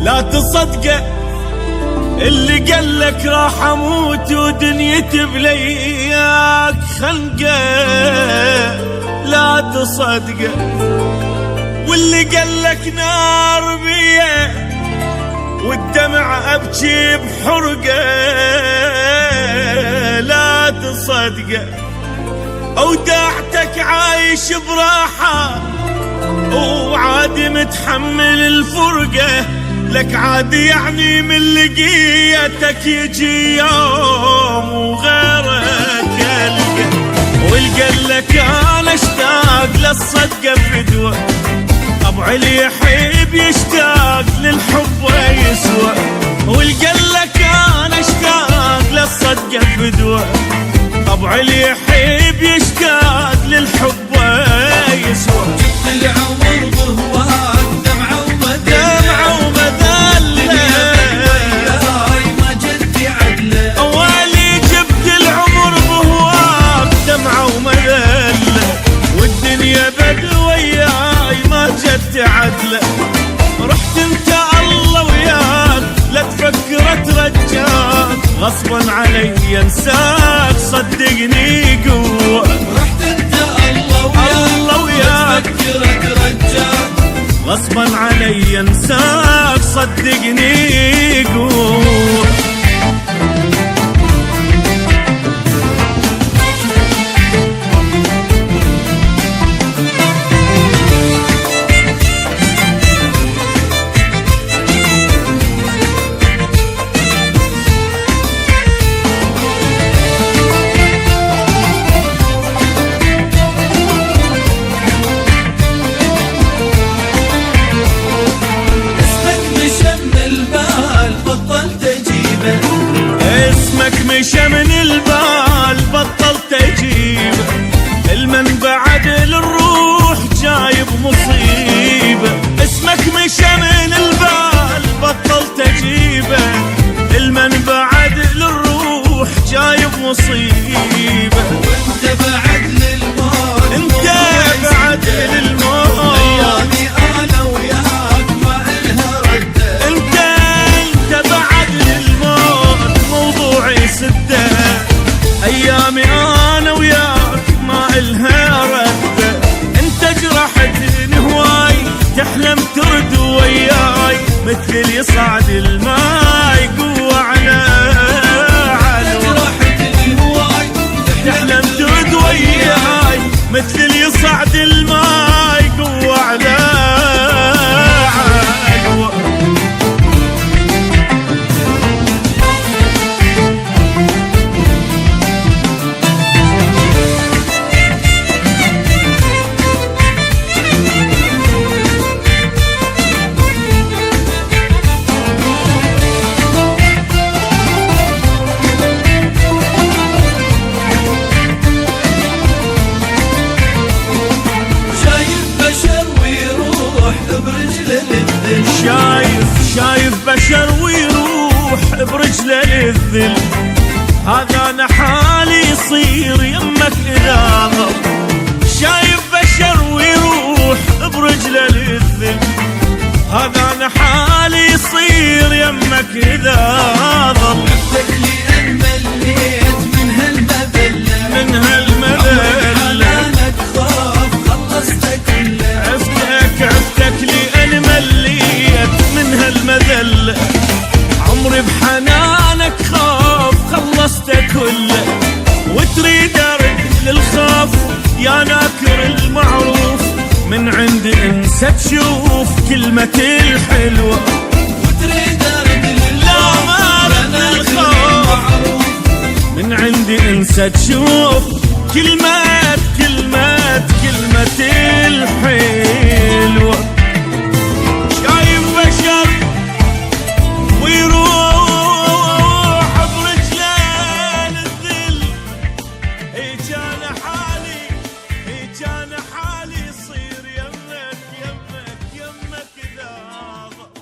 لا تصدقه اللي قالك راح اموت ودنيتي بلياك خنقه. لا تصدقه واللي قالك نار بيه والدمع ابكي بحرقه. لا تصدقه اودعتك عايش براحه وعادي متحمل الفرقه. لك عادي يعني من لقيتك يجي يوم وغيرك يلقى. والقلك انا اشتاق للصدقه فدوه. طبع اللي يحب يشتاق للحب ويسوى. والقلك انا اشتاق للصدقه فدوه. طبع اللي يحب يشتاق للحب ويسوى. جبت العمر بهواك دمعه ومذله وياي ما جدي عدله. اولي جبت العمر بهواك دمعه ومذله والدنيا بدل وياي ما جدي عدله. رحت انت الله وياك لا تفكر اترجاك غصبا علي انساك صدقني قوه. رحت انت الله وياك تفكر اترجاك غصبا علي انساك صدقني قوه. مشى من البال بطلت اجيبه. المن بعد للروح جايب مصيبه. اسمك مشى من البال بطلت اجيبه. المن بعد للروح جايب مصيبه. وانت بعد للموت انت بعد للموت ايامي انا وياك ما الها رده. انت بعد للموت موضوعي سده. ايامي انا وياك ما الها رده. انت جرحتني هواي تحلم ترد وياي مثل اللي يصعد الماي قوه على علوه. جرحتني هواي تحلم ترد وياي مثل اللي يصعد الماي قوه على علوه. شايف بشر ويروح برجله للذل. هذا انا حالي يصير يمك اذا ضل. شايف بشر ويروح برجله للذل. هذا انا حالي يصير يمك اذا ضل. عفتك لي ان مليت من هالمذله من هالمذله انا تخاف خلصتك كله. عفتك لي انا مليت من هالمذله. عمري بحنانك خاف خلصته كله. وتريد ارد للخاف يا ناكر المعروف. من عند انسى تشوف كلمتي الحلوه. وتريد ارد للخاف من عندي انسى تشوف كلمتي الحلوه. شايف بشر ويروح برجله للذل. هيج انا حالي يصير يمك اذا ضل.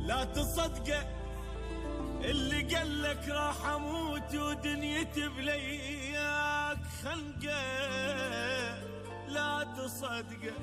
لا تصدقه اللي قالك راح اموت ودنيتي بلياك خنقه. لا تصدقه